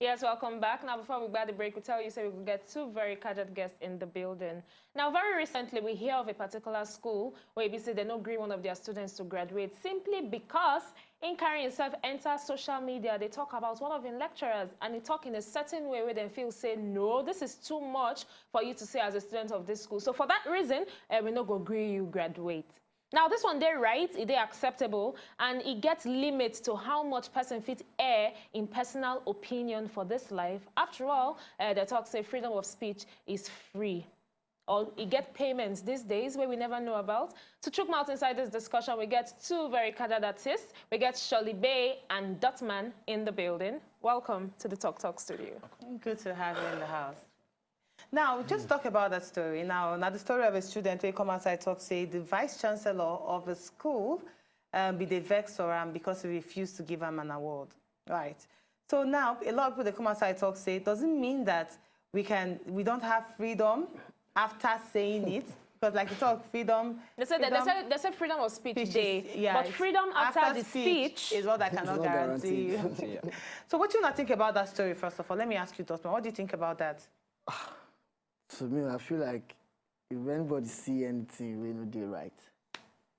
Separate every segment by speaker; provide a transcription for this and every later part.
Speaker 1: Yes, welcome back. Now, before we go to the break, we tell you we will get two very cadred guests in the building. Now, very recently, we hear of a particular school where they say they don't agree one of their students to graduate simply because in carrying himself enter social media, they talk about one of the lecturers and they talk in a certain way where they feel say, no, this is too much for you to say as a student of this school. So for that reason, we not go agree you graduate. Now, this one, they're right, they're acceptable, and it gets limits to how much person fit air in personal opinion for this life. After all, the talk say freedom of speech is free. Or it get payments these days where we never know about. To choke mouth inside this discussion, we get two very cadred artists. We get SOLIBAY and DOTMAN in the building. Welcome to the Talk studio.
Speaker 2: Good to have you in the house. Now, just talk about that story. Now the story of a student who come outside talk say the vice chancellor of the school be the vex for him because he refused to give him an award, right? So now a lot of people that come outside talk say it doesn't mean that we don't have freedom after saying it, because like you talk freedom. They
Speaker 1: said freedom of speech day, yeah, but freedom after the speech
Speaker 2: is what I cannot guarantee you. Yeah. So what do you not think about that story? First of all, let me ask you, Dotman, what do you think about that?
Speaker 3: To me, I feel like if anybody see anything, we know they right.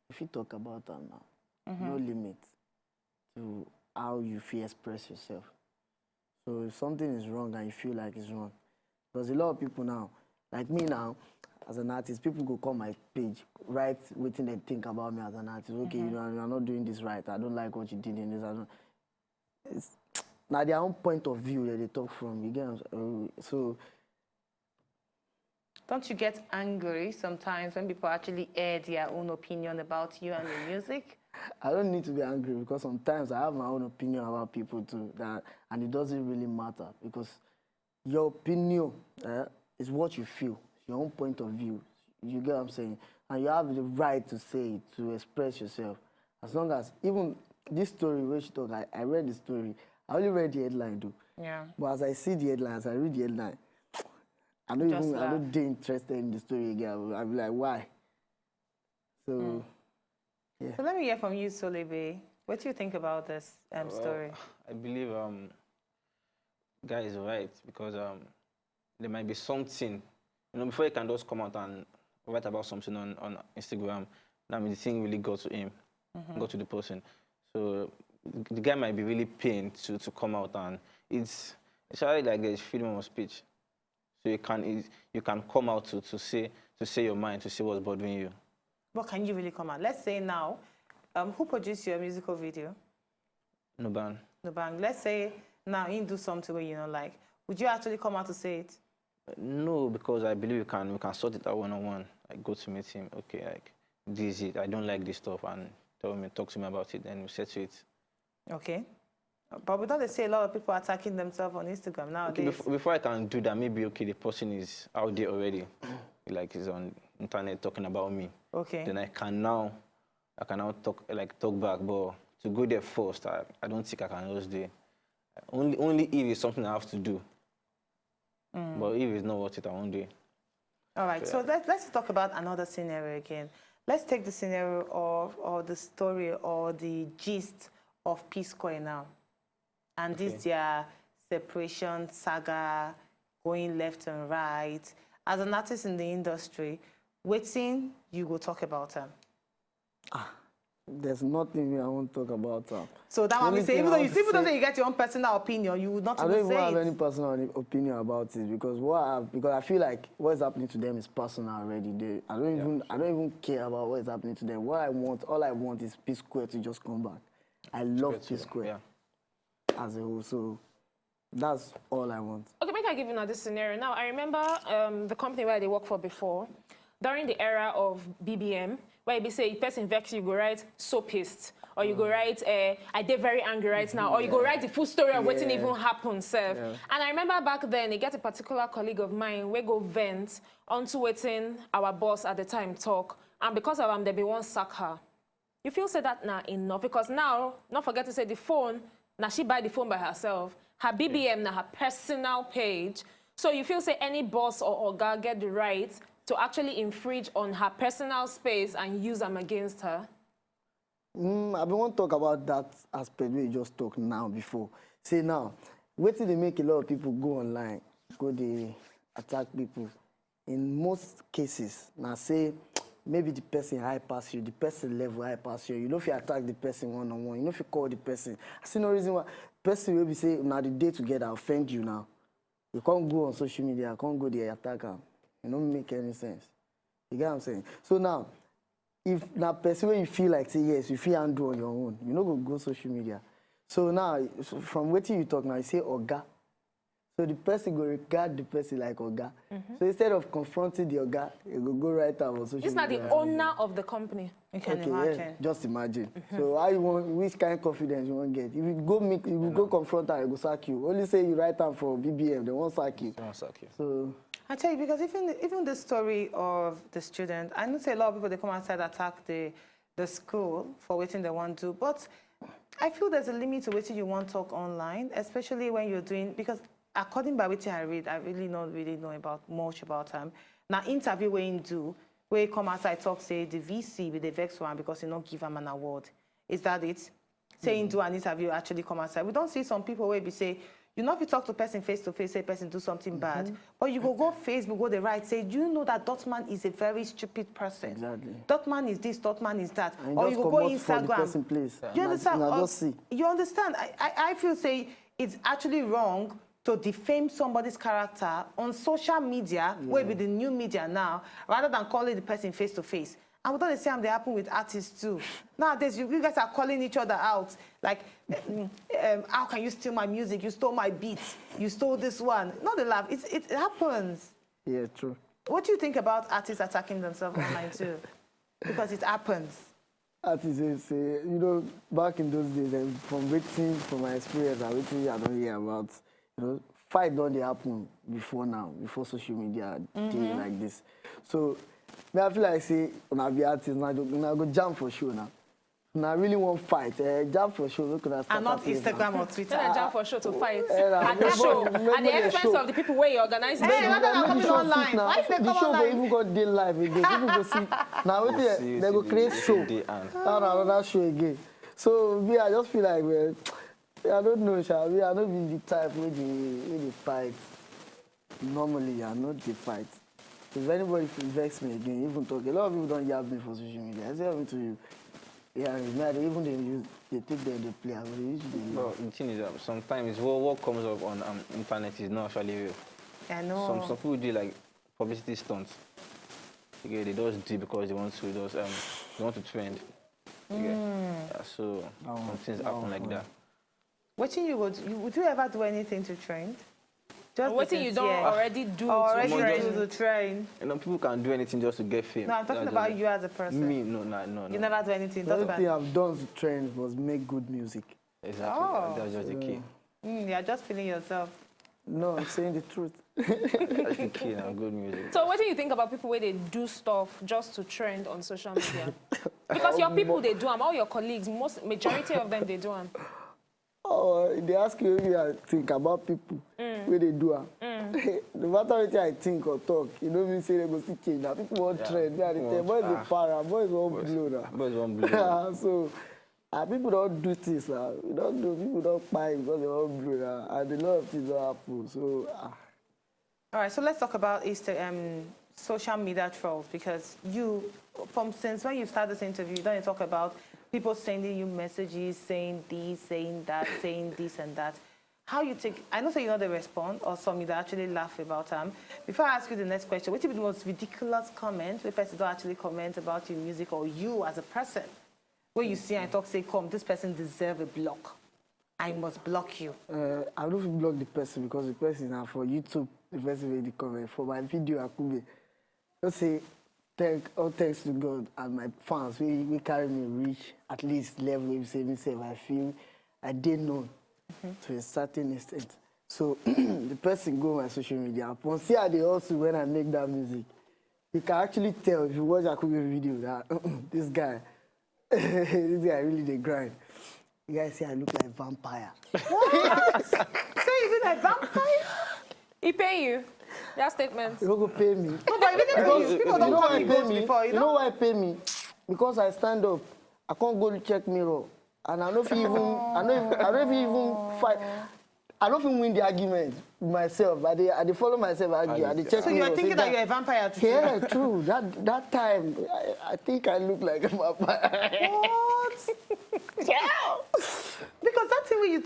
Speaker 3: If you talk about that now, no limit to how you feel express yourself. So if something is wrong and you feel like it's wrong, because a lot of people now, like me now, as an artist, people go call my page, write what they think about me as an artist. Okay, you're not doing this right. I don't like what you did in this. It's now their own point of view that they talk from. You get so.
Speaker 2: Don't you get angry sometimes when people actually air their own opinion about you and your music?
Speaker 3: I don't need to be angry because sometimes I have my own opinion about people too, and it doesn't really matter because your opinion is what you feel, your own point of view. You get what I'm saying? And you have the right to say it, to express yourself. As long as, even this story where she talk, I read the story. I only read the headline though. Yeah. But as I see the headlines, I read the headline. I'm not interested in the story again. I'll be like, why? So, yeah.
Speaker 2: So let me hear from you, SOLIBAY. What do you think about this story?
Speaker 4: I believe guy is right because there might be something, before he can just come out and write about something on Instagram, that means the thing really got to him, got to the person. So the guy might be really pained to come out, and it's already like there's freedom of speech. So you can come out to say your mind, to say what's bothering you.
Speaker 2: What can you really come out? Let's say now, who produced your musical video?
Speaker 4: Nuban.
Speaker 2: Nuban. Let's say now you do something where you don't like. Would you actually come out to say it?
Speaker 4: No, because I believe we can sort it out one-on-one. Like go to meet him. Okay, like this is it. I don't like this stuff, and talk to me about it. Then we settle it. Okay.
Speaker 2: But we don't say a lot of people attacking themselves on Instagram nowadays.
Speaker 4: Okay, before I can do that, maybe, okay, the person is out there already. Like, he's on internet talking about me. Okay. Then I can now talk back. But to go there first, I don't think I can just do it. Only if it's something I have to do. But if it's not worth it, I won't do it.
Speaker 2: All right, so let's talk about another scenario again. Let's take the scenario or the story or the gist of P-Square now. And this their separation saga going left and right. As an artist in the industry, waiting, you go talk about them.
Speaker 3: There's nothing I won't talk about.
Speaker 2: So that one we say, even though you get your own personal opinion, you would not even say it.
Speaker 3: I don't even have any personal opinion about it because I feel like what is happening to them is personal already. I don't even care about what is happening to them. All I want is P-Square to just come back. I love P-Square. Yeah. As a whole, so that's all I want. Okay,
Speaker 1: maybe I give you another scenario. Now, I remember the company where they worked for before, during the era of BBM, where you say, person vex, you go write, so pissed. Or you go write, I did very angry right now. Or you go write the full story of what didn't even happen, sir. Yeah. And I remember back then, I get a particular colleague of mine, we go vent onto waiting our boss at the time talk. And because of them, they be one sack her. You feel say that now enough? Because now, not forget to say the phone, now she buy the phone by herself. Her BBM now her personal page. So you feel say any boss or girl get the right to actually infringe on her personal space and use them against her?
Speaker 3: I want to talk about that aspect we just talked now before. Say now, Waiting they make a lot of people go online, go they attack people. In most cases, now say maybe the person high pass you, the person level high pass you. You know if you attack the person one-on-one, you know if you call the person. I see no reason why person will be say now the day together offend you now. You can't go on social media, can't go there attack them. It don't make any sense. You get what I'm saying? So now, if now person where you feel like say yes, you feel handle on your own, you know go social media. So now, from what you talk now, you say Oga. So the person go regard the person like Oga. So instead of confronting the Oga, you go right out on social media.
Speaker 1: It's not the owner of the company.
Speaker 2: You can imagine.
Speaker 3: Yeah, just imagine. So how you want, which kind of confidence you want to get? If you go meet, if you go confront her, they go sack you. Only say you write down for BBM, they won't sack you.
Speaker 4: They won't sack you.
Speaker 3: So
Speaker 2: I tell you, because even the story of the student, I know say a lot of people, they come outside attack the school for waiting they want to, but I feel there's a limit to what you want to talk online, especially when you're doing, because according by what I read, I really don't know about much about them. Now, interview where you do, where you come outside talk, say the VC with the vex one because you don't give them an award. Is that it? Saying do an interview, actually come outside. We don't see some people where we say, you know if you talk to person face to face, say person do something bad, but you go Facebook, go the right, say, do you know that DOTMAN is a very stupid person?
Speaker 3: exactly.
Speaker 2: DOTMAN is this, DOTMAN is that.
Speaker 3: And
Speaker 2: Or
Speaker 3: just
Speaker 2: you go
Speaker 3: come out for the
Speaker 2: Instagram.
Speaker 3: person place.
Speaker 2: You understand?
Speaker 3: Now just see.
Speaker 2: You understand? I feel say it's actually wrong to defame somebody's character on social media, where with the new media now, rather than calling the person face to face. And we don't say they happen with artists too. Nowadays, you guys are calling each other out. Like, how can you steal my music? You stole my beats. You stole this one. Not the laugh. It happens.
Speaker 3: Yeah, true.
Speaker 2: What do you think about artists attacking themselves online too? Because it happens.
Speaker 3: Artists say, you know, back in those days, and from my experience, and waiting I don't hear about, you know, fight don't they happen before now, before social media day like this. So, I feel like say when I be artist, now go jam for sure now. When I really want fight, jam for sure. Look at that.
Speaker 2: And not Instagram or Twitter.
Speaker 1: Then I jump for show to fight.
Speaker 3: At
Speaker 1: the show. At the expense of the people where you organize.
Speaker 2: Hey, rather than coming online. Why if they come
Speaker 3: the show
Speaker 2: online?
Speaker 3: go even go day live again. People go see. Now they go create show. Another show again. So me, I just feel like, well, I don't know, shall we? I don't be the type where they fight. Normally, I not the fight. If anybody vex me again, even talk, a lot of people don't yab me for social media. I say everything to you. Yeah, even they take they play.
Speaker 4: Well, the thing is, sometimes what comes up on internet is not actually real.
Speaker 2: I know.
Speaker 4: Some people do like publicity stunts. Okay, they just do because they want to trend. Okay. Yeah, so some things happen like that.
Speaker 2: Would you ever do anything to trend? Just
Speaker 1: What thing you don't already do
Speaker 2: already
Speaker 1: to trend?
Speaker 2: do to trend?
Speaker 4: You know, people can do anything just to get fame.
Speaker 2: No, I'm talking about you as a person.
Speaker 4: Me, no.
Speaker 2: You never do anything.
Speaker 3: The only thing I've done to trend was make good music.
Speaker 4: Exactly.
Speaker 2: Oh.
Speaker 4: That's just the key.
Speaker 2: You're just feeling yourself.
Speaker 3: No, I'm saying the truth.
Speaker 4: That's the key now, good music.
Speaker 1: So what do you think about people where they do stuff just to trend on social media? Because your people, they do them. All your colleagues, majority of them, they do them.
Speaker 3: Oh, they ask you if I think about people where they do it. No matter what I think or talk, you know me say they go see change. Now people want trend. Boys are para, boys want blue now.
Speaker 4: Boys want blue.
Speaker 3: So people don't do this now. People don't buy because they want blue now. And a lot of things don't happen. So
Speaker 2: All right, so let's talk about social media trolls, because since when you started this interview, you don't talk about people sending you messages, saying this, saying that, saying this and that. How you take, I know you know they respond, or some you actually laugh about them. Before I ask you the next question, what would be the most ridiculous comment where person don't actually comment about your music or you as a person? Where you see and talk, say, come, this person deserves a block. I must block you.
Speaker 3: I don't block the person because the person now for YouTube, the person made the comment. For my video, I could be, let's say, thanks to God and my fans, we carry me reach at least level where you say myself, I feel I didn't know to a certain extent. So the person go on my social media, upon see how they also when I make that music. You can actually tell if you watch Akube's video that this guy really they grind. You guys say I look like vampire.
Speaker 2: What? Say you look like vampire?
Speaker 1: He pay you. That statement.
Speaker 3: You don't go pay me.
Speaker 2: No, but even people don't call me ghost before,
Speaker 3: you know why pay me? Because I stand up, I can't go to check mirror, and I don't even fight. I don't even win the argument myself. I dey follow myself argue. I dey check.
Speaker 2: So you're thinking that you're a vampire too?
Speaker 3: Yeah, true. That time, I think I look like a vampire.
Speaker 2: What? Yeah. Because that's the way you.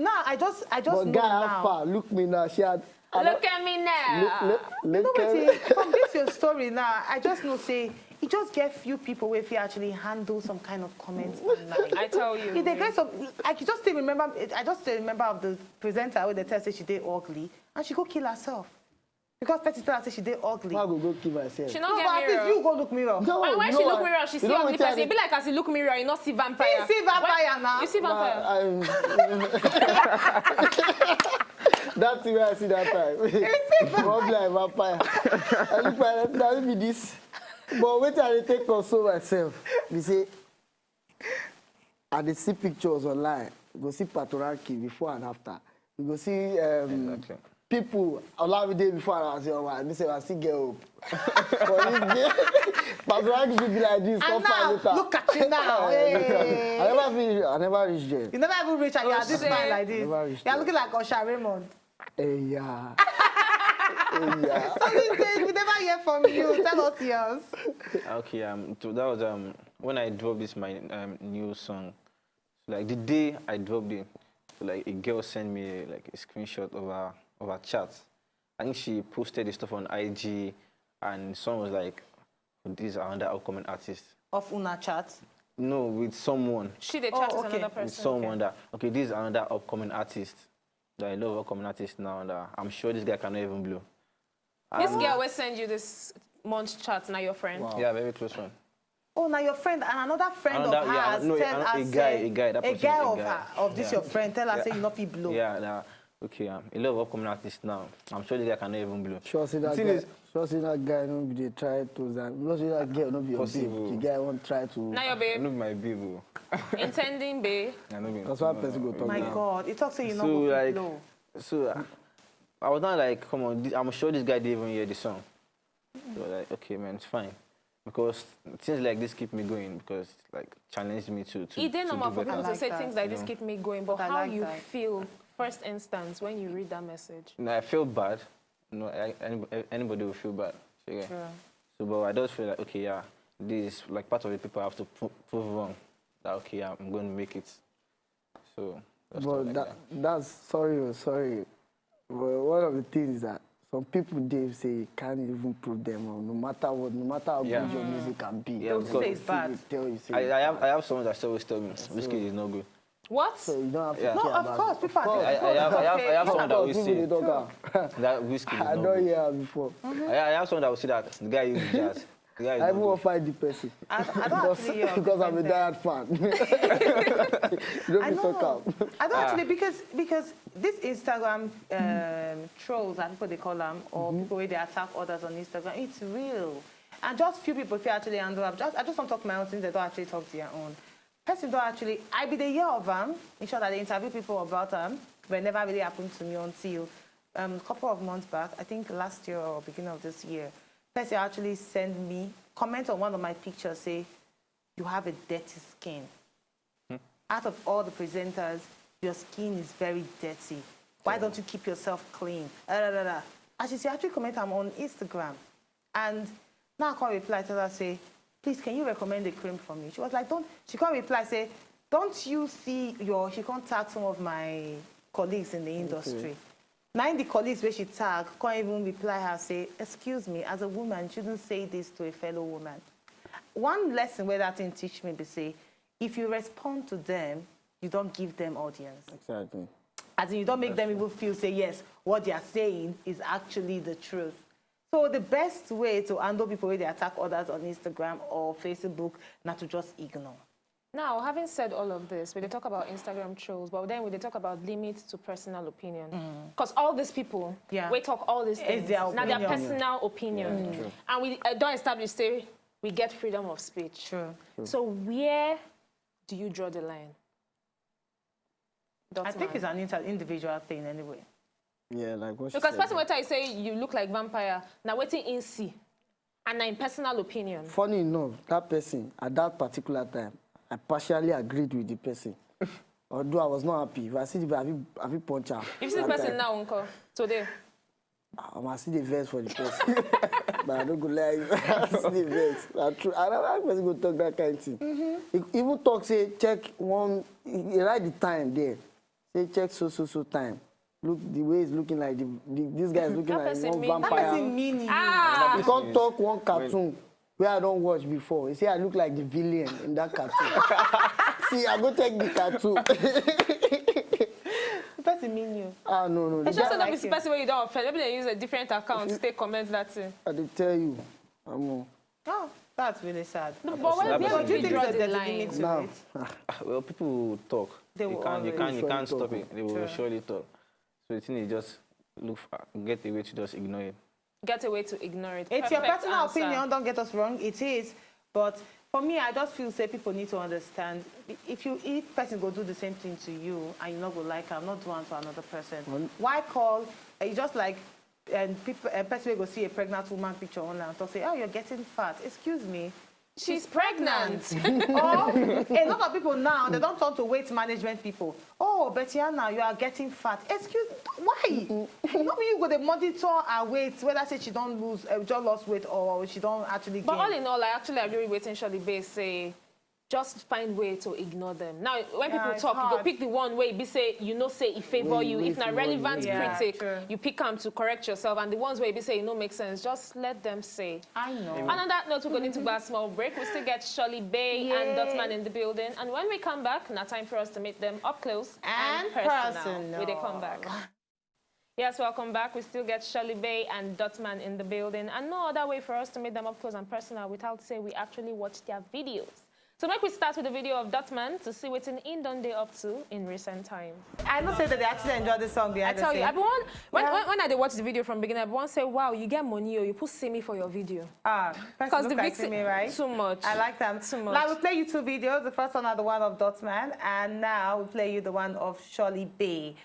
Speaker 2: Now I just
Speaker 3: But
Speaker 2: know
Speaker 3: guy,
Speaker 2: now.
Speaker 3: how far? Look me now. She had.
Speaker 1: Look at me now.
Speaker 3: Look
Speaker 2: No,
Speaker 3: at me.
Speaker 2: wait, from this your story now, I just know say it just get few people where if you actually handle some kind of comments online.
Speaker 1: I tell you.
Speaker 2: If they get some, I can just still remember. I just still remember of the presenter where they tell say she did ugly and she go kill herself because person tell her say she did ugly.
Speaker 3: I go kill myself.
Speaker 1: She
Speaker 2: No,
Speaker 1: not
Speaker 2: but
Speaker 1: get
Speaker 2: at least
Speaker 1: mirror.
Speaker 2: you go look mirror.
Speaker 3: No,
Speaker 1: And when
Speaker 3: you
Speaker 1: she
Speaker 3: know
Speaker 1: look
Speaker 3: what?
Speaker 1: mirror, she
Speaker 3: You
Speaker 1: see
Speaker 3: know
Speaker 1: ugly
Speaker 3: what I
Speaker 1: person. It be like as you look mirror, you not see vampire.
Speaker 2: You see vampire now.
Speaker 1: You see vampire.
Speaker 3: That's the way I see that time. Probably like vampire. I look like that be this. But wait till I take console myself. We say, I dey see pictures online. You go see patriarchy before and after. You go see
Speaker 4: Exactly.
Speaker 3: people allow me day before and I say, oh man, me say I still get hope. But this day, patriarchy be like this.
Speaker 2: And
Speaker 3: come find
Speaker 2: now,
Speaker 3: later.
Speaker 2: look at you now. Hey.
Speaker 3: I never reach there.
Speaker 2: You never even reach and you're this
Speaker 1: shit.
Speaker 2: fine like this.
Speaker 3: Never reached
Speaker 2: You're
Speaker 3: there.
Speaker 2: looking like Osha Raymond.
Speaker 3: Hey, yeah. Hey, yeah.
Speaker 2: So these days, we never hear from you. Tell us yours.
Speaker 4: Okay, so that was when I dropped this my new song. Like the day I dropped it, like a girl sent me like a screenshot of her chat. I think she posted the stuff on IG, and someone was like, "These are another upcoming artist."
Speaker 2: Of Una chat.
Speaker 4: No, with someone.
Speaker 1: She the chat
Speaker 2: Oh,
Speaker 1: with
Speaker 2: okay.
Speaker 1: another person.
Speaker 4: With someone that this is another upcoming artist. That I love upcoming artists now, and I'm sure this guy cannot even blow.
Speaker 1: This girl will send you this month's chat. Now your friend.
Speaker 3: Wow.
Speaker 4: Yeah, very close one.
Speaker 2: Oh, now your friend and another friend of
Speaker 4: Another- yeah,
Speaker 2: hers
Speaker 4: no,
Speaker 2: tell
Speaker 4: a
Speaker 2: her
Speaker 4: guy,
Speaker 2: say,
Speaker 4: a guy, that
Speaker 2: a
Speaker 4: person,
Speaker 2: guy
Speaker 4: a
Speaker 2: of
Speaker 4: guy.
Speaker 2: her, of this
Speaker 4: Yeah.
Speaker 2: your friend tell her
Speaker 4: Yeah.
Speaker 2: say you not be blow.
Speaker 4: Yeah, okay, a lot of upcoming artists now. I'm sure this guy cannot even blow.
Speaker 3: Sure, see that
Speaker 4: The thing
Speaker 3: guy.
Speaker 4: is-
Speaker 3: Sure, see that guy. No, be they try to. Not see that girl. No, be your
Speaker 4: Possible.
Speaker 3: babe. The guy won't try to.
Speaker 1: Now your
Speaker 4: I
Speaker 1: babe.
Speaker 4: know my baby.
Speaker 1: Intending babe.
Speaker 4: I know
Speaker 3: That's why person go talk
Speaker 2: My
Speaker 3: now.
Speaker 2: God, it talks say you
Speaker 4: So,
Speaker 2: not go fit
Speaker 4: like-
Speaker 2: blow.
Speaker 4: So I was not like, come on, I'm sure this guy didn't even hear the song. So like, okay, man, it's fine. Because things like this keep me going because it like challenged me to
Speaker 1: It
Speaker 4: do
Speaker 1: didn't normal for
Speaker 4: better.
Speaker 1: people
Speaker 2: I
Speaker 1: to
Speaker 2: like
Speaker 1: say
Speaker 2: that,
Speaker 1: things like this
Speaker 4: you know.
Speaker 1: keep me going, but
Speaker 2: But I
Speaker 1: how
Speaker 2: like
Speaker 1: you
Speaker 2: that.
Speaker 1: feel first instance when you read that message?
Speaker 4: You know, I feel bad. No, anybody will feel bad. Okay.
Speaker 2: Sure.
Speaker 4: So, but I just feel like, okay, yeah, this is like part of the people I have to prove wrong. That okay, yeah, I'm going to make it. So, that's
Speaker 3: But
Speaker 4: like
Speaker 3: that's sorry. Well, one of the things that some people they say can't even prove them wrong, no matter what, no matter how
Speaker 4: Yeah.
Speaker 3: good your music can be.
Speaker 4: Yeah,
Speaker 2: They'll
Speaker 4: because
Speaker 2: say it's bad.
Speaker 3: Tell you, say
Speaker 4: I have someone that always tell me, whiskey is no good.
Speaker 1: What?
Speaker 3: so you don't have to
Speaker 4: Yeah.
Speaker 3: care
Speaker 2: No, of
Speaker 3: about
Speaker 2: course,
Speaker 3: it.
Speaker 2: people
Speaker 3: course.
Speaker 2: are
Speaker 4: I have someone that
Speaker 3: Of
Speaker 4: will
Speaker 3: course, people
Speaker 4: say
Speaker 3: they talk
Speaker 4: that whiskey is
Speaker 3: I
Speaker 4: no
Speaker 3: don't
Speaker 4: good.
Speaker 3: hear before.
Speaker 4: I have someone that will say that the guy uses jazz. The guy is
Speaker 3: I
Speaker 4: no
Speaker 3: even want
Speaker 4: good.
Speaker 3: to find the person
Speaker 2: I don't
Speaker 3: because,
Speaker 2: actually hear of
Speaker 3: because I'm a
Speaker 2: different
Speaker 3: diehard fan. You don't
Speaker 2: I
Speaker 3: be talk
Speaker 2: know.
Speaker 3: out.
Speaker 2: I don't actually because this Instagram trolls, as people they call them, or people where they attack others on Instagram, it's real. And just few people feel actually handle up. I just want to talk my own things. They don't actually talk to their own. Person don't actually. I be the year of them. In short, that they interview people about them, but it never really happened to me until a couple of months back. I think last year or beginning of this year. Person actually sent me comment on one of my pictures. Say, you have a dirty skin. Out of all the presenters, your skin is very dirty. Why don't you keep yourself clean? And she actually commented on Instagram. And now I can't reply, tell her, say, please, can you recommend a cream for me? She was like, she can't reply, say, don't you see she contact some of my colleagues in the industry. Now in the colleagues where she tag, can't even reply her, say, excuse me, as a woman, you shouldn't say this to a fellow woman. One lesson where that thing teach me, they say, if you respond to them, you don't give them audience.
Speaker 3: Exactly.
Speaker 2: As in, you don't make them even feel, say, yes, what they are saying is actually the truth. So the best way to handle people when they attack others on Instagram or Facebook, not to just ignore.
Speaker 1: Now, having said all of this, we dey talk about Instagram trolls, but then we dey talk about limits to personal opinion. Because all these people, we talk all these things.
Speaker 2: their
Speaker 1: Now, their
Speaker 2: opinion.
Speaker 1: personal opinion.
Speaker 4: true.
Speaker 1: And we don't establish, say, we get freedom of speech.
Speaker 2: True.
Speaker 1: So where do you draw the line?
Speaker 2: I think
Speaker 1: DOTMAN.
Speaker 2: it's an individual thing anyway.
Speaker 3: Yeah, like what she
Speaker 1: Because
Speaker 3: said.
Speaker 1: person when I say you look like vampire, now waiting in see, and now in personal opinion.
Speaker 3: Funny enough, that person, at that particular time, I partially agreed with the person. Although I was not happy. If I see the person, I feel punch am.
Speaker 1: If you see the person now, uncle, today.
Speaker 3: I must see the verse for the person. But I don't go lie. I see the verse. I don't like person go talk that kind of thing. He even talk, say, check one, he write the time there. Say, check so time. Look, the way he's looking like, this guy is looking like one vampire.
Speaker 2: That person mean you.
Speaker 3: He can't talk one cartoon where I don't watch before. He say, I look like the villain in that cartoon. See, I go take the cartoon.
Speaker 2: The person mean you.
Speaker 3: No.
Speaker 1: It's just that the person where you don't offend. Maybe they use a different account to take comments that thing.
Speaker 3: I did tell you. I'm
Speaker 2: Oh, that's really sad.
Speaker 1: No, but where
Speaker 2: Do you think
Speaker 1: draw
Speaker 2: that
Speaker 1: the
Speaker 2: there's a
Speaker 1: line?
Speaker 2: limit to
Speaker 3: now.
Speaker 2: it?
Speaker 4: Well, people will talk.
Speaker 2: They will
Speaker 4: you
Speaker 2: always
Speaker 4: can't stop
Speaker 3: talk.
Speaker 4: it. They will surely talk. So the thing is just get a way to just ignore it.
Speaker 1: Get a way to ignore it.
Speaker 2: It's your
Speaker 1: Perfect
Speaker 2: personal
Speaker 1: answer.
Speaker 2: opinion, don't get us wrong, it is. But for me, I just feel say people need to understand. If person go do the same thing to you and you not go like I'm not doing to another person, why call? It's just like a person will go see a pregnant woman picture online and say, oh, you're getting fat. Excuse me.
Speaker 1: She's pregnant.
Speaker 2: Or a lot of people now, they don't turn to weight management people. Oh, Betiana, you are getting fat. Excuse me, why? Maybe you go to monitor her weight, whether say she don't lose, just lost weight or she don't actually gain.
Speaker 1: But all in all, I actually agree with what SHEY say. Just find way to ignore them. Now, when people
Speaker 2: it's
Speaker 1: talk, you
Speaker 2: hard.
Speaker 1: go pick the one way, be say, you know, say it favor you. If not relevant critic, you pick them to correct yourself. And the ones where you say, it no make sense, just let them say.
Speaker 2: I know.
Speaker 1: And on that note, we're going to go a small break. We still get SOLIBAY and DOTMAN in the building. And when we come back, now time for us to meet them up close and personal. When they come back. Yes, welcome back. We still get SOLIBAY and DOTMAN in the building. And no other way for us to meet them up close and personal without say we actually watch their videos. So make we start with the video of DOTMAN to see what's in done they up to in recent times.
Speaker 2: I don't say that they actually enjoy the song behind
Speaker 1: I tell you, everyone, when I watch the video from beginning, everyone say, wow, you get money or you put semi for your video.
Speaker 2: Because the victim, right?
Speaker 1: Too much.
Speaker 2: I like them.
Speaker 1: Too much.
Speaker 2: Now we play you two videos. The first one are the one of DOTMAN, and now we play you the one of SOLIBAY.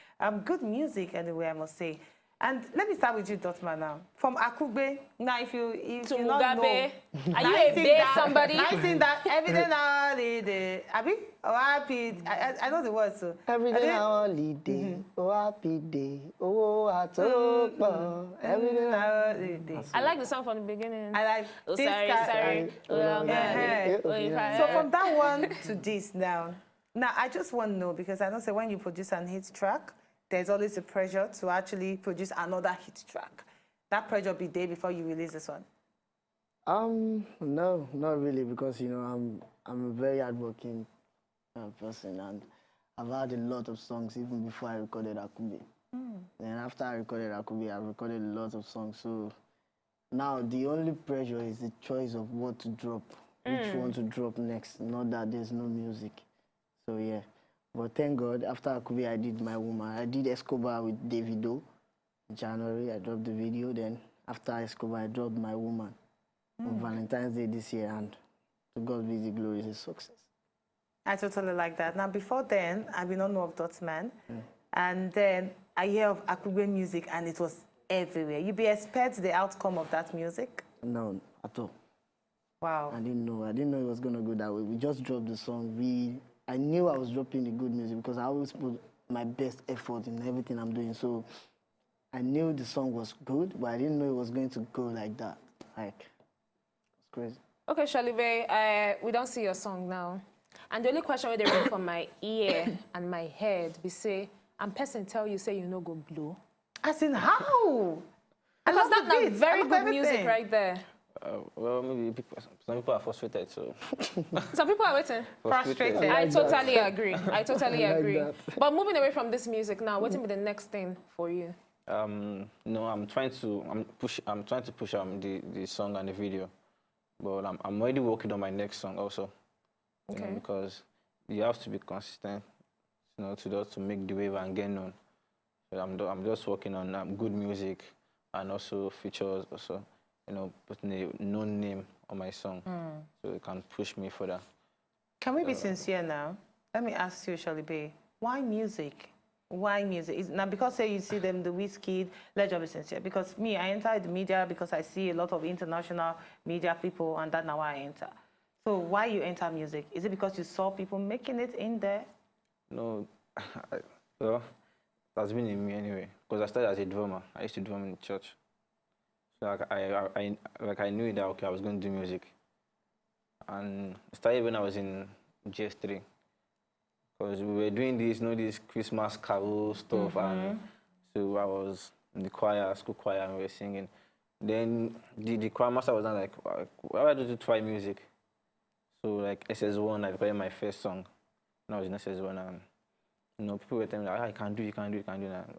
Speaker 2: Good music anyway, I must say. And let me start with you, DOTMAN, now. From Akugbe, now if you not know,
Speaker 1: are you a bae somebody?
Speaker 2: I sing that every day now holiday. Abi? Oh, happy. I know the words too.
Speaker 3: every day now holiday. Oh, happy day. Oh, atopa. Every day now
Speaker 2: Holiday.
Speaker 1: I like the song from the beginning.
Speaker 2: I like
Speaker 1: Oh,
Speaker 2: this
Speaker 1: sorry,
Speaker 2: guy.
Speaker 1: sorry.
Speaker 2: So from that one to this now. Now, I just want to know, because I know say when you produce an hit track, there's always a pressure to actually produce another hit track. That pressure be there before you release this one?
Speaker 3: No, not really, because I'm a very hardworking person, and I've had a lot of songs even before I recorded Akube. Then after I recorded Akube, I recorded a lot of songs. So now the only pressure is the choice of what to drop, which one to drop next. Not that there's no music. So yeah. But thank God, after Akube, I did My Woman. I did Escobar with Davido. In January, I dropped the video. Then after Escobar, I dropped My Woman on Valentine's Day this year. And to God be the glory, it's a success.
Speaker 2: I totally like that. Now, before then, I did not know of DOTMAN. And then I hear of Akube music, and it was everywhere. You be expect the outcome of that music?
Speaker 3: No, at all.
Speaker 2: Wow.
Speaker 3: I didn't know. I didn't know it was going to go that way. We just dropped the song. I knew I was dropping the good music because I always put my best effort in everything I'm doing. So I knew the song was good, but I didn't know it was going to go like that. Like, it's crazy.
Speaker 1: Okay, SOLIBAY, we don't see your song now. And the only question where they ring from my ear and my head be say, and person tell you, say you no go blow.
Speaker 2: As in how?
Speaker 1: Because that's very good music right there.
Speaker 4: Well, maybe some people are frustrated, so...
Speaker 1: Some people are waiting.
Speaker 2: Frustrated.
Speaker 1: I totally agree. I totally agree.
Speaker 3: that.
Speaker 1: But moving away from this music now, what will be the next thing for you?
Speaker 4: No, I'm trying to push the song and the video, but I'm already working on my next song also.
Speaker 1: Okay.
Speaker 4: Because you have to be consistent, to make the wave and get known. So I'm just working on good music and also features also. Putting a known name on my song, so it can push me further.
Speaker 2: Can we be sincere now? Let me ask you, SOLIBAY, why music? Why music? Now, because say you see them, the Wizkid, let's just be sincere. Because me, I enter the media because I see a lot of international media people, and that's now why I enter. So why you enter music? Is it because you saw people making it in there?
Speaker 4: No, Well, that's been in me anyway. Because I started as a drummer. I used to drum in church. So I knew that okay, I was going to do music. And it started when I was in GS3. Because we were doing this, this Christmas carol stuff, and so I was in the choir, school choir, and we were singing. Then the choir master was not like, why don't you try music? So like SS1, I played my first song. And I was in SS1, and people were telling me, I can do it, you can do it.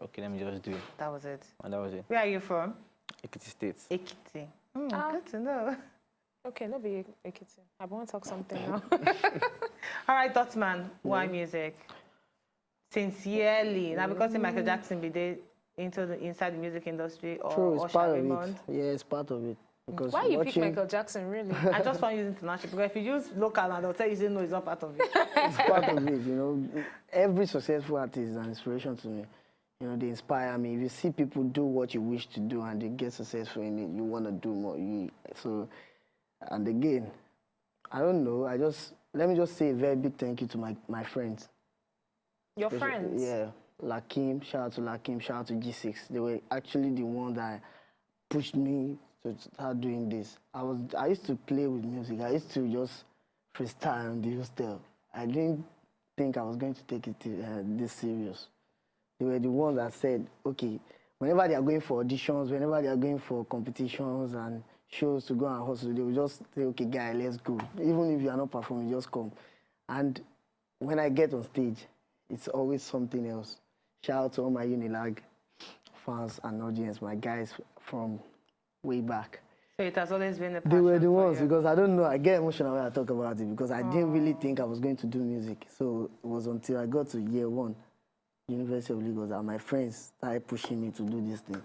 Speaker 4: Okay, let me just do it.
Speaker 2: That was it.
Speaker 4: And that was it.
Speaker 2: Where are you from?
Speaker 4: Ekiti State.
Speaker 2: Ekiti. Good to know.
Speaker 1: Okay, no be Ekiti. I want to talk something now.
Speaker 2: All right, DOTMAN, why music? Sincerely. Now, because Michael Jackson be there inside the music industry, or
Speaker 3: True, it's part of
Speaker 2: Raymond?
Speaker 3: it. Yeah, it's part of it. Because
Speaker 1: Why you pick Michael Jackson, really?
Speaker 2: I just want to use international, because if you use local, and they'll tell you, no, it's not part of it.
Speaker 3: It's part of it, Every successful artist is an inspiration to me. They inspire me. If you see people do what you wish to do and they get successful in it, you want to do more. And again, I don't know. Let me just say a very big thank you to my friends.
Speaker 1: Your friends?
Speaker 3: Yeah. Lakim, shout out to Lakim, shout out to G6. They were actually the one that pushed me to start doing this. I used to play with music. I used to just freestyle on the hostel. I didn't think I was going to take it this serious. They were the ones that said, okay, whenever they are going for auditions, whenever they are going for competitions and shows to go and hustle, they will just say, okay, guy, let's go. Even if you are not performing, just come. And when I get on stage, it's always something else. Shout out to all my Unilag fans and audience, my guys from way back.
Speaker 2: So it has always been a passion.
Speaker 3: They were the
Speaker 2: for
Speaker 3: ones,
Speaker 2: you.
Speaker 3: because I don't know, I get emotional when I talk about it, because I didn't really think I was going to do music. So it was until I got to year 1, University of Lagos, that my friends started pushing me to do this thing.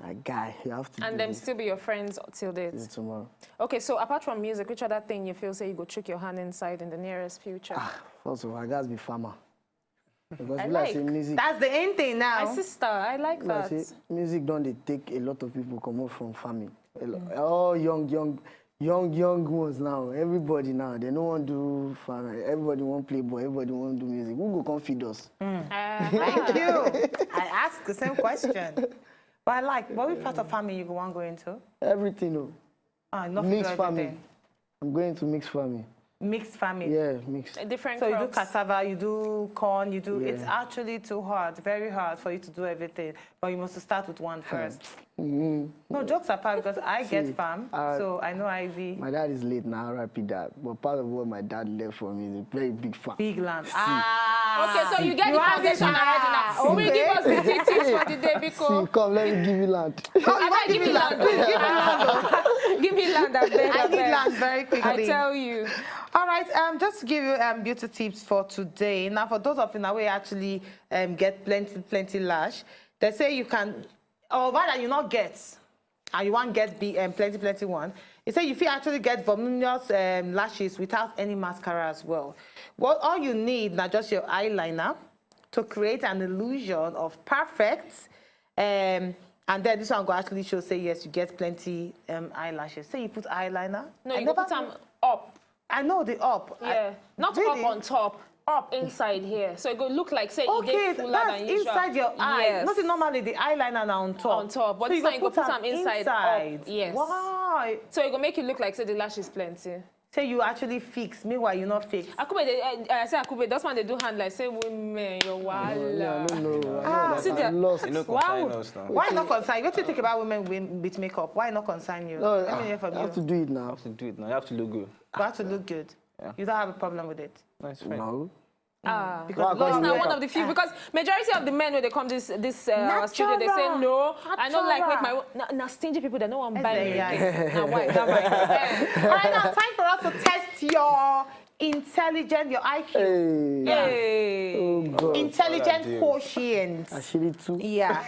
Speaker 3: Like, guy, you have to
Speaker 1: And
Speaker 3: do
Speaker 1: them
Speaker 3: this
Speaker 1: still be your friends till date?
Speaker 3: till tomorrow.
Speaker 1: Okay, so apart from music, which other thing you feel say you go trick your hand inside in the nearest future?
Speaker 3: First of all, I gotta be farmer. Because
Speaker 1: I
Speaker 3: we
Speaker 1: like.
Speaker 3: say music.
Speaker 2: That's the end thing now.
Speaker 1: My sister, I like that.
Speaker 3: Say, music don't they take a lot of people come out from farming. All young ones now. Everybody now, they don't want to do farming. Everybody want play ball. Everybody want to do music. Who go come feed us?
Speaker 2: Thank you. I asked the same question. But what part of farming you want to go into?
Speaker 3: Everything, no.
Speaker 2: Not
Speaker 3: Mixed
Speaker 2: everything.
Speaker 3: farming. I'm going to mixed farming.
Speaker 2: Mixed farming.
Speaker 3: Yeah, mixed.
Speaker 1: Different
Speaker 2: So
Speaker 1: crops.
Speaker 2: you do cassava, you do corn, you do.
Speaker 3: Yeah.
Speaker 2: It's actually too hard, very hard for you to do everything. But you must start with one first. No, jokes apart, because I get farm, so I know IB.
Speaker 3: My dad is late now, rapid dad. But part of what my dad left for me is a very big farm.
Speaker 2: Big land.
Speaker 1: Okay, so you get the
Speaker 2: have it
Speaker 1: foundation already now.
Speaker 2: now.
Speaker 1: Will you give us the tips for the day, because
Speaker 3: See, come, let me give you land.
Speaker 1: I might give you land. Give me land, I beg.
Speaker 2: I need land very quickly.
Speaker 1: I tell you.
Speaker 2: All right, just to give you beauty tips for today. Now, for those of you now who actually get plenty lash, they say you can, or rather you not get, and you want get plenty one. They say if you actually get voluminous lashes without any mascara as well. Well, all you need now just your eyeliner to create an illusion of perfect. And then this one will actually show, say, yes, you get plenty eyelashes. Say you put eyeliner.
Speaker 1: No, you go put them up.
Speaker 2: I know the up.
Speaker 1: Yeah, not
Speaker 2: really?
Speaker 1: up on top, up inside here. So it go look like, say,
Speaker 2: Okay,
Speaker 1: you get fuller
Speaker 2: that's
Speaker 1: than usual.
Speaker 2: inside your eye.
Speaker 1: Yes.
Speaker 2: Not normally the eyeliner now on top.
Speaker 1: On top, but
Speaker 2: so
Speaker 1: this time you go put them inside. Up.
Speaker 2: Yes.
Speaker 1: Yes.
Speaker 2: Why?
Speaker 1: So it go make you look like, say, the lash is plenty.
Speaker 2: Say you actually fix. Meanwhile, you not fix.
Speaker 1: Akube, I say Akube, that's when they do hand like, say, women, you're wild.
Speaker 3: Yeah, I don't know.
Speaker 1: see
Speaker 3: I'm
Speaker 1: the-
Speaker 3: lost.
Speaker 4: You know,
Speaker 2: Wow.
Speaker 4: consign us now.
Speaker 2: Why not concern you? What do you think about women with makeup? Why not concern you?
Speaker 3: No,
Speaker 2: Let me hear from
Speaker 3: I
Speaker 2: you.
Speaker 3: have to do it
Speaker 4: You
Speaker 3: now.
Speaker 4: have to do it now. You have to look good.
Speaker 2: You have to look good.
Speaker 4: Yeah.
Speaker 2: You don't have a problem with it.
Speaker 4: That's fine.
Speaker 3: No.
Speaker 2: Because
Speaker 3: Why
Speaker 1: It's
Speaker 3: can't
Speaker 1: not
Speaker 3: you
Speaker 1: one of the few, because majority of the men when they come this our studio, they say no. I don't like make my now stingy people. They don't want to buy me again. Now why?
Speaker 2: All right, now time for us to test your intelligence, your IQ.
Speaker 3: Hey.
Speaker 1: Hey.
Speaker 3: Oh, God.
Speaker 2: Intelligent quotient.
Speaker 3: Actually, too.
Speaker 2: Yeah.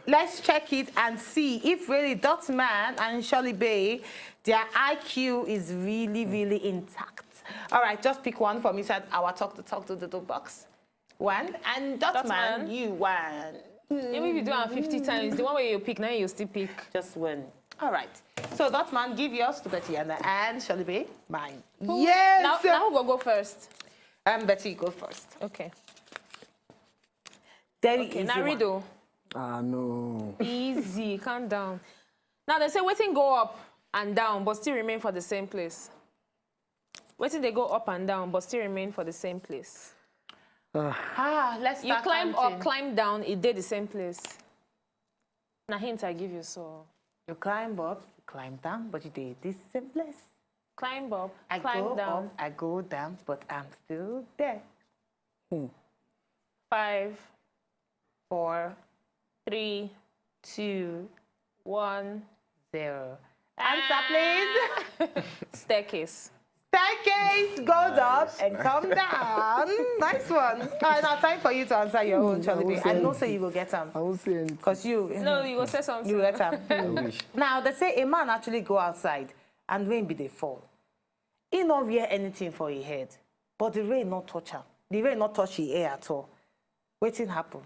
Speaker 2: Let's check it and see if really DOTMAN and SOLIBAY, their IQ is really intact. All right, just pick one from inside our talk to the box. One, and DOTMAN, you won.
Speaker 1: Even if you do it 50 times, the one where you pick, now you still pick.
Speaker 2: Just win. All right. So DOTMAN, give yours to Betty and SOLIBAY, mine. Yes.
Speaker 1: Now who go first?
Speaker 2: Betty, go first.
Speaker 1: Okay.
Speaker 2: Very
Speaker 1: Okay,
Speaker 2: easy
Speaker 1: now
Speaker 2: one.
Speaker 1: riddle.
Speaker 3: Ah, no.
Speaker 1: Easy, calm down. Now they say waiting go up and down, but still remain for the same place. Waiting they go up and down, but still remain for the same place.
Speaker 2: Let's
Speaker 1: You
Speaker 2: start
Speaker 1: climb
Speaker 2: counting.
Speaker 1: up, climb down, it did the same place. Now hint I give you, so
Speaker 2: You climb up, you climb down, but you did this same place.
Speaker 1: climb up,
Speaker 2: I
Speaker 1: climb
Speaker 2: go
Speaker 1: down.
Speaker 2: up, I go down, but I'm still there.
Speaker 1: 5,
Speaker 2: 4,
Speaker 1: 3,
Speaker 2: 2,
Speaker 1: 1.
Speaker 2: 0. Answer, please.
Speaker 1: Staircase.
Speaker 2: Staircase goes up and come down. Nice one. All right, now time for you to answer your own, Charlie. I know so you will get them.
Speaker 3: I won't say anything.
Speaker 2: Because you...
Speaker 1: No, you will say something.
Speaker 2: You will get them.
Speaker 4: I wish.
Speaker 2: Now, they say a man actually go outside and rain be they fall. He not wear anything for his head, but the rain not touch him. The rain not touch his hair at all. Wetin happen?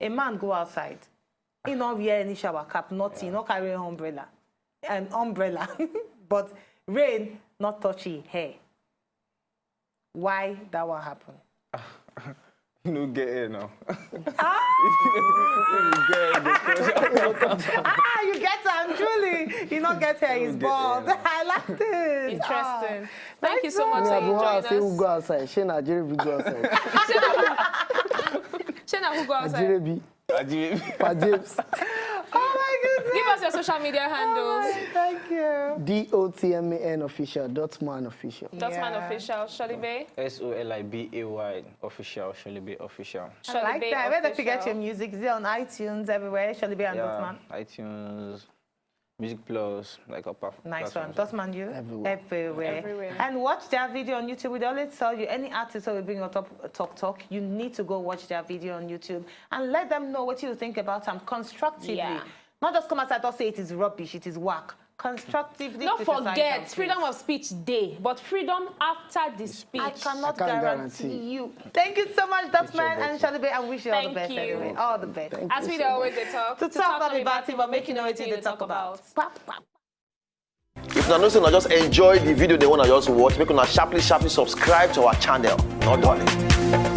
Speaker 2: A man go outside. He not wear any shower cap, nothing. Not carry an umbrella. An umbrella. But rain not touch his hair. Why that one happen?
Speaker 4: You don't get it now.
Speaker 2: You get him, truly. You not get hair, he's bald. I like this.
Speaker 1: Interesting. Thank you so much
Speaker 3: Me,
Speaker 1: for
Speaker 3: I go out, say who
Speaker 1: joining
Speaker 3: go
Speaker 1: us.
Speaker 3: outside. She Nigeria be go outside.
Speaker 1: Shena, who go outside?
Speaker 3: Nigeria be. Pa James.
Speaker 2: Oh my goodness.
Speaker 1: Give us your social media handles.
Speaker 2: Thank you.
Speaker 3: DOTMAN official, DOTMAN official.
Speaker 1: DOTMAN official, SOLIBAY.
Speaker 4: SOLIBAY official, SHEY official.
Speaker 2: I like that. Where did you get your
Speaker 1: official.
Speaker 2: music? Is it on iTunes everywhere? SHEY and DOTMAN?
Speaker 4: iTunes, Music Plus, like upper.
Speaker 2: Nice one.
Speaker 4: platforms.
Speaker 2: DOTMAN, you?
Speaker 3: Everywhere.
Speaker 1: Everywhere.
Speaker 2: And watch their video on YouTube. We always tell you, any artist that will bring your talk, you need to go watch their video on YouTube and let them know what you think about them constructively.
Speaker 1: Yeah.
Speaker 2: Not just come outside and say it is rubbish, it is whack. Constructively
Speaker 1: Don't
Speaker 2: criticize
Speaker 1: forget,
Speaker 2: them,
Speaker 1: freedom
Speaker 2: please.
Speaker 1: of speech day, but freedom after the speech.
Speaker 2: I cannot
Speaker 3: I can't
Speaker 2: guarantee
Speaker 3: guarantee.
Speaker 2: you. Thank you so much, DOTMAN and
Speaker 4: Becky.
Speaker 2: SHEY, and wish you all the
Speaker 1: Thank
Speaker 2: best
Speaker 1: you.
Speaker 2: anyway. All the best.
Speaker 1: As we always they talk.
Speaker 2: To talk not about it, but make you know what they talk about.
Speaker 5: If una know say una just enjoy the video they wanna just watch, make una sharply subscribe to our channel. Not done.